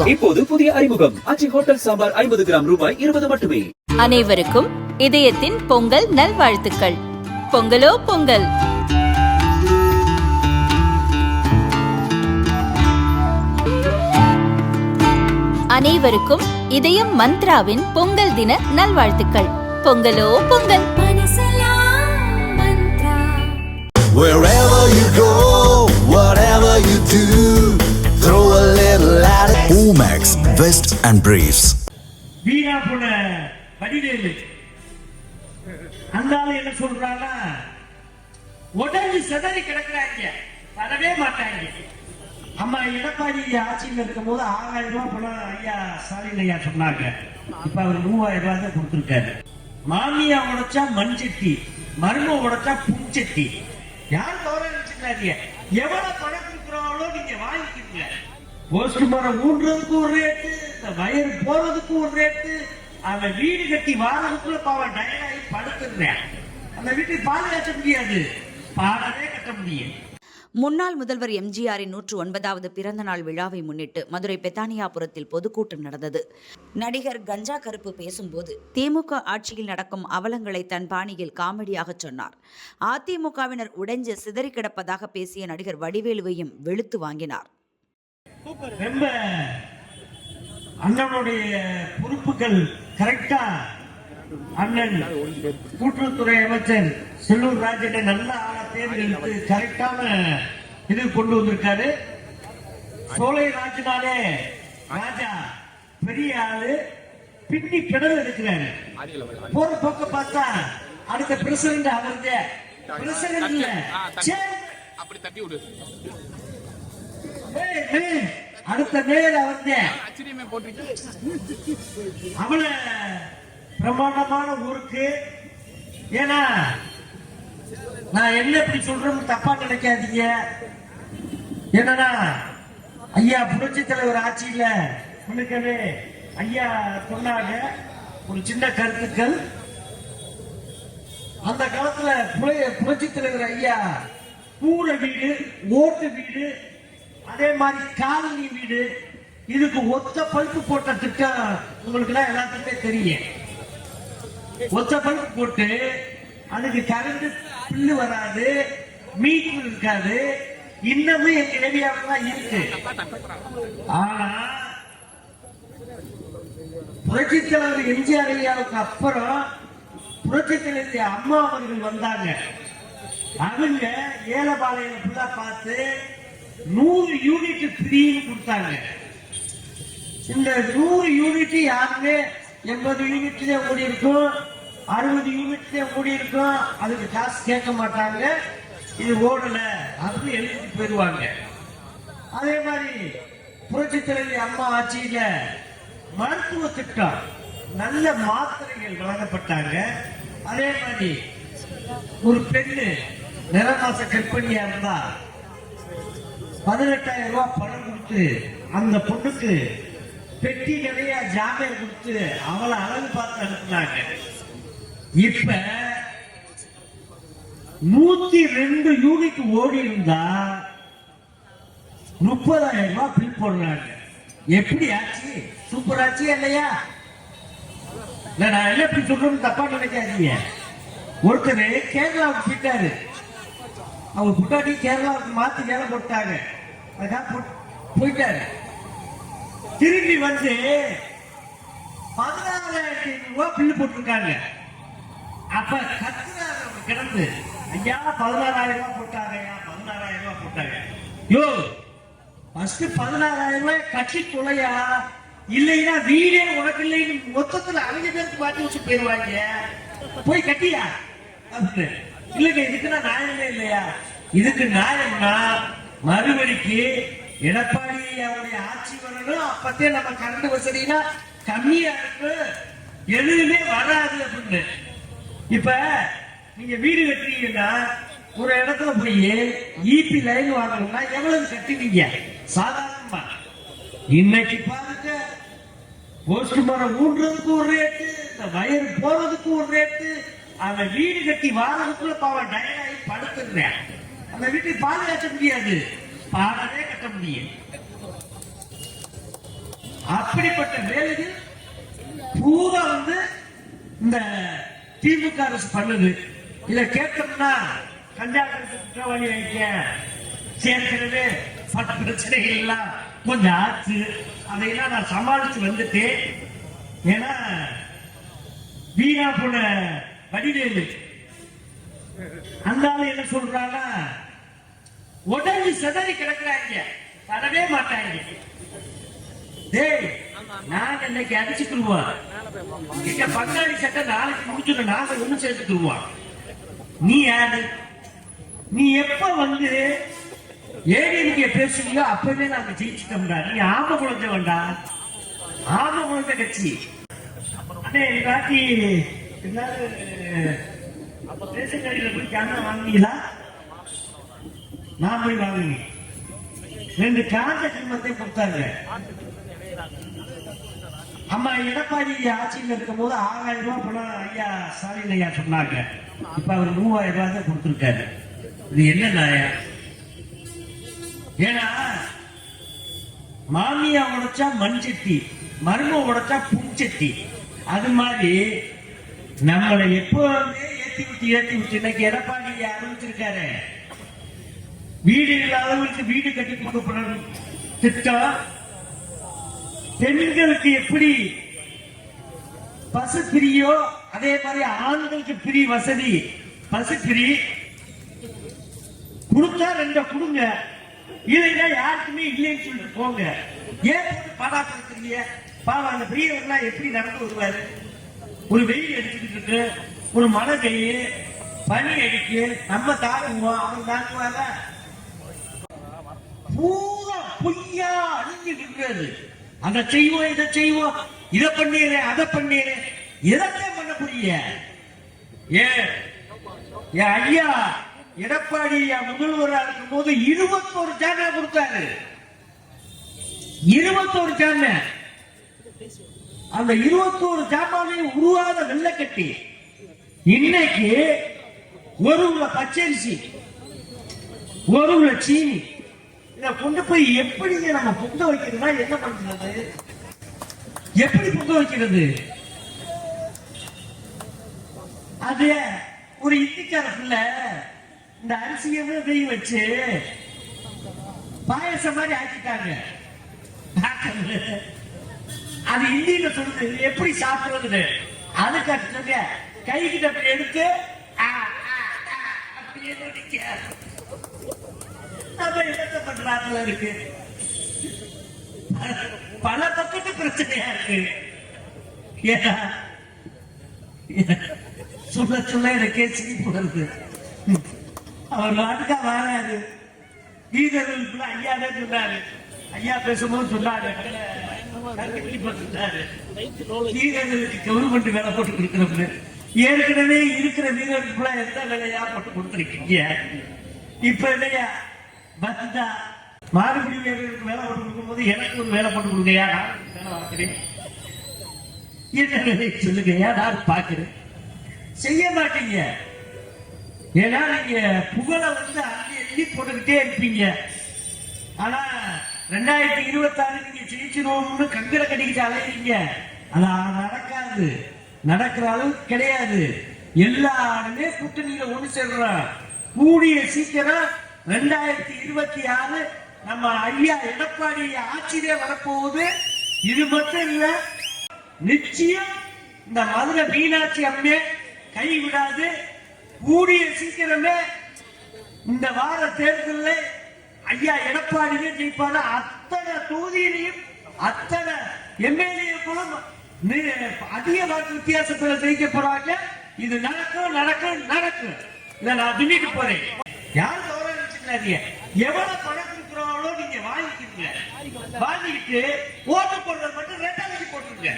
இப்போது புதிய அறிமுகம் ஆச்சி ஹோட்டல் சாம்பார் 50 கிராம் ரூபாய் 20 மட்டுமே. அனைவருக்கும் இதயத்தின் பொங்கல் நல்வாழ்த்துக்கள். பொங்கலோ பொங்கல். அனைவருக்கும் இதயம் மந்த்ராவின் பொங்கல் தின நல்வாழ்த்துக்கள். பொங்கலோ Pongal. Wherever you go, whatever you do, throw a little at it. Omax, Vest and Briefs. வீணா போன வடிவேலு அந்தால என்ன சொல்றானா, உடஞ்சு சிதறி கிடக்குறாங்க, வரவே மாட்டாங்க. அம்மா எடப்பாடி ஆட்சியில் இருக்கும் போது 6000 ரூபாய் பணம் ஐயா ஸ்டாலின் ஐயா சொன்னாங்க. இப்ப அவர் 3000 ரூபாய் தான் கொடுத்திருக்காரு. மாமியா உடைச்சா மண்சட்டி, மரும உடைச்சா புஞ்சட்டி. யார் தவறு நினைச்சுக்காதீங்க. எவ்வளவு பணம் கொடுக்குறாங்களோ நீங்க வாங்கிக்கீங்க. போஸ்ட் மரம் ஊன்றதுக்கு ஒரு ரேட்டு, இந்த வயர் போறதுக்கு ஒரு ரேட்டு. அவன் வீடு கட்டி வாரதுக்குள்ள பாவம் டயர்டாகி படுத்துறேன். அந்த வீட்டுக்கு பால் கட்ட முடியாது, பாலவே கட்ட முடியும். முன்னாள் முதல்வர் எம்ஜிஆரின் 109வது பிறந்த நாள் விழாவை முன்னிட்டு மதுரை பெத்தானியாபுரத்தில் பொதுக்கூட்டம் நடந்தது. நடிகர் கஞ்சா கருப்பு பேசும்போது திமுக ஆட்சியில் நடக்கும் அவலங்களை தன் பாணியில் காமெடியாக சொன்னார். அதிமுகவினர் உடைஞ்சு சிதறி கிடப்பதாக பேசிய நடிகர் வடிவேலுவையும் வெளுத்து வாங்கினார். ரொம்ப அண்ணனுடைய பொறுப்புகள் கரெக்டா அண்ணன் கூட்டுறவுத்துறை அமைச்சர் செல்லூர் ராஜனை நல்ல ஆளை தேர்ந்தெடுத்து கரெக்டான இது கொண்டு வந்திருக்காரு. சோலை ராஜனாலே ராஜா பெரிய ஆளு பின்னி கிடல் எடுக்கிறாரு. போற போக்க பார்த்தா அடுத்த பிரசிடண்ட் அவர்தே பிரசிடண்ட் இல்ல அடுத்த மேயர் அவர்தே. அவள பிரமாண்டமான ஊருக்கு. ஏன்னா நான் என்ன இப்படி சொல்றேன்னு தப்பா நினைக்காதீங்க. என்னன்னா ஐயா புரட்சி தலைவர் ஆட்சியில முன்னுக்கவே ஐயா சொன்னாங்க ஒரு சின்ன கருத்துக்கள். அந்த காலத்துல புரட்சி தலைவர் ஐயா கூரை வீடு, ஓட்டு வீடு, அதே மாதிரி காலனி வீடு, இதுக்கு ஒத்த பல்பு போட்ட திட்டம் உங்களுக்கு எல்லாம் எல்லாத்துக்குமே தெரியும். ஒத்த பல்பு போட்டு அதுக்கு கரண்ட் பில்லு வராது, மீட்டர் இருக்காது. இன்னமும் எங்க ஏரியாவில் தான் இருக்கு. ஆனா புரட்சி தலைவர் எம்ஜிஆர் ஐயாவுக்கு அப்புறம் புரட்சி தலைவர் அம்மா அவர்கள் வந்தாங்க. அவங்க ஏலபாளையம் ஃபுல்லா பார்த்து 100 யூனிட் ஃப்ரீன்னு கொடுத்தாங்க. இந்த 100 யூனிட் யாருமே 80 யூனிட்ல ஓடி இருக்கும், 60 யூனிட்ல ஓடி இருக்கும். அதுக்கு காசு கேட்க மாட்டாங்க. இது ஓடல அப்படின்னு எழுதிட்டு போயிடுவாங்க. அதே மாதிரி புரட்சி தலைவர் அம்மா ஆட்சியில மருத்துவ திட்டம், நல்ல மாத்திரைகள் வழங்கப்பட்டாங்க. அதே மாதிரி ஒரு பெண்ணு நிறமாச கற்பனையா இருந்தா 18,000 ரூபாய் பணம் கொடுத்து அந்த பொண்ணுக்கு பெட்டி நிறைய ஜாமீன் கொடுத்து அவளை அழகு பார்த்து அனுப்புனாங்க. இப்ப 102 யூனிட் ஓடி இருந்தா 30,000 ரூபாய் பில் போடுறாங்க. எப்படி ஆச்சு? சூப்பர் ஆச்சு இல்லையா? நான் என்ன இப்படி சொல்றேன்னு தப்பா நினைக்காதீங்க. ஒருத்தர் கேரளாவுக்கு போயிட்டாரு. அவங்க புட்டாட்டி கேரளாவுக்கு மாத்தி வேலை போட்டாங்க. போயிட்டாரு. திரும்பி வந்து 16,000 ரூபாய் பில்லு போட்டிருக்காங்க. அப்ப கத்துறாரு கிடந்து, ஐயா 16,000 ரூபாய் போட்டாங்க, 16,000 ரூபாய் போட்டாங்க. யோ ஃபர்ஸ்ட் 16,000 ரூபாய் கட்டி தொலையா, இல்லைன்னா வீடே உனக்கு இல்லைன்னு மொத்தத்துல அவங்க பேருக்கு மாற்றி வச்சு போயிருவாங்க. போய் கட்டியா அப்படின்னு. இல்லைங்க இதுக்குன்னா நியாயமே இல்லையா? இதுக்கு நியாயம்னா மறுபடிக்கு எடப்பாடி அவருடைய ஆட்சி வரணும். அப்பத்தே நம்ம கரண்ட் வசதினா கம்மியா இருக்கு, எதுவுமே வராது அப்படின்னு. இப்ப நீங்க வீடு கட்டுறீங்கன்னா ஒரு இடத்துல போய் ஈபி லைன் வாங்கணும்னா எவ்வளவு கட்டுவீங்க சாதாரணமா? இன்னைக்கு பாருங்க, போஸ்ட் மரம் ஊன்றதுக்கு ஒரு ரேட்டு, இந்த வயர் போறதுக்கு ஒரு ரேட்டு. அவன் வீடு கட்டி வாரதுக்குள்ள பாவம் டயர்டாகி படுத்துறேன். அந்த வீட்டுக்கு பால் கட்ட முடியாது, பாலவே கட்ட முடியும். அப்படிப்பட்ட வேலைகள் பூரா வந்து இந்த திமுக அரசு பண்ணுது. இதை கேட்டோம்னா கன்னியாகுமரி குற்றவாளி வைக்க சேர்க்கிறது பல பிரச்சனைகள் எல்லாம் கொஞ்சம் ஆச்சு. அதையெல்லாம் நான் சமாளிச்சு வந்துட்டேன். ஏன்னா வீணா போன வடிவேலு அந்த என்ன சொல்றான்னா, உடனே சிதறி கிடக்குறாங்க, தரவே மாட்டாங்க. டேய், நாங்க இன்னைக்கு அடிச்சுக்குருவோம், இங்க பங்காளி சட்டை நாளைக்கு முடிச்சுட்டு நாங்க ஒண்ணு சேர்த்துக்குருவோம். நீ யாரு? நீ எப்ப வந்து ஏடிஎம்கே பேசுறியோ அப்பவே நாங்க ஜெயிச்சுட்டோம்டா. நீ ஆம குழந்தை வேண்டா, ஆம குழந்தை கட்சி. அண்ணே காட்டி எல்லாரும் ரேஷன் கடையில போய் கேன வாங்கினீங்களா? நான் போய் வாங்கினேன். 2 காஞ்ச கிண்ணத்தை கொடுத்தாங்க. அம்மா எடப்பாடி ஆட்சியில் இருக்கும் போது 6000 ரூபாய் பணம் ஐயா ஸ்டாலின் ஐயா சொன்னாங்க. இப்ப அவர் 3000 ரூபாய் தான் கொடுத்திருக்காரு. இது என்ன நியாயம்? ஏன்னா மாமியா உடைச்சா மண் சட்டி, மர்ம உடைச்சா புஞ்சட்டி. அது மாதிரி நம்மளை எப்பவுமே ஏத்தி விட்டு இன்னைக்கு எடப்பாடி அறிவிச்சிருக்காரு, வீடு இல்லாதவங்களுக்கு வீடு கட்டி கொடுக்கப்படும் திட்டம். பெண்களுக்கு எப்படி பசு பிரியோ அதே மாதிரி ஆண்களுக்கு பிரி வசதி, பசு பிரி கொடுத்தா 2 கொடுங்க, இல்லைன்னா யாருக்குமே இல்லைன்னு சொல்லிட்டு போங்க. ஏன் போட்டு பாடாப்படுத்துறீங்க? பாவம் அந்த பெரியவர்கள்லாம் எப்படி நடந்து வருவாரு? ஒரு வெயில் அடிச்சுட்டு இருக்கு, ஒரு மழை பெய்ய, பனி அடிக்கு, நம்ம தாங்குவோம், அவங்க தாங்குவாங்க. பூரா பொய்யா அழிஞ்சிட்டு இருக்கிறது. அதை செய்வோம், இதை செய்வோம், இதை பண்ணிடுறேன், அதை பண்ணிடுறேன். எதற்கே பண்ண புரிய? ஏன் ஐயா எடப்பாடி முதல்வராக இருக்கும் போது 21 ஜானா கொடுத்தாரு. 21 ஜானா. அந்த 21 ஜாமானையும் உருவாத வெள்ளக்கட்டி இன்னைக்கு 1 கிலோ பச்சரிசி, 1 கிலோ சீனி, இதை கொண்டு போய் எப்படிங்க நம்ம பொங்க வைக்கிறதுனா என்ன பண்றது? எப்படி பொங்க வைக்கிறது? அது ஒரு இந்திக்கார பிள்ளை இந்த அரிசியவே வச்சு பாயசம் மாதிரி ஆக்கிட்டாங்க. அது இந்தியில சொல்லுது எப்படி சாப்பிடுறது. அது கட்டுங்க கை கிட்ட எடுத்து அப்படியே என்ன பண்றாங்களா இருக்கு. பல பக்கத்து பிரச்சனையா இருக்கு. ஏன்னா சொல்ல எனக்கே சிரிப்பு வருது. அவர் நாட்டுக்கா வராது. கீதர்களுக்குள்ள ஐயாவே சொன்னாரு, ஐயா பேசும்போது சொன்னாரு, வீரர்களுக்கு கவர்மெண்ட் வேலை போட்டு கொடுக்கிறோம்னு. ஏற்கனவே இருக்கிற வீரர்களுக்குள்ள எந்த வேலையா போட்டு கொடுத்துருக்கீங்க? இப்ப இல்லையா பத்தா மாறுபடி வீரர்களுக்கு வேலை போட்டு கொடுக்கும் போது எனக்கு ஒரு வேலை போட்டு கொடுங்கயா, நான் வேலை பார்க்கிறேன். என்ன வேலை சொல்லுங்கயா, நான் பார்க்கிறேன். செய்ய மாட்டீங்க. ஏன்னா நீங்க புகழை வந்து அள்ளி போட்டுக்கிட்டே இருப்பீங்க. ஆனா 2026 நீங்க ஜெயிச்சிருவோம்னு கங்கரை கட்டிக்கிட்டு அலையிறீங்க. அது நடக்காது, நடக்கிற அளவுக்கு கிடையாது. எல்லாருமே கூட்டணியில ஒண்ணு சேர்றோம். கூடிய சீக்கிரம் 2026 நம்ம ஐயா எடப்பாடி ஆட்சியிலே வரப்போகுது. இது மட்டும் இல்ல, நிச்சயம் இந்த மதுரை மீனாட்சி அம்மே கைவிடாது. கூடிய சீக்கிரமே இந்த வார தேர்தலில் ஐயா எடப்பாடியே ஜெயிப்பாரு. அத்தனை தொகுதியிலையும் அத்தனை எம்எல்ஏக்களும் அதிக வாக்கு வித்தியாசத்தில் ஜெயிக்க போறாங்க. இது நடக்கும் நடக்கும் நடக்கும். இதை நான் சொல்லிட்டு போறேன். யாரும் கவனிச்சுக்காதீங்க. எவ்வளவு பணம் கொடுக்குறாங்களோ நீங்க வாங்கிக்கிறீங்க, வாங்கிக்கிட்டு ஓட்டு போடுறது மட்டும் 2ஆம் தேதி போட்டுருங்க.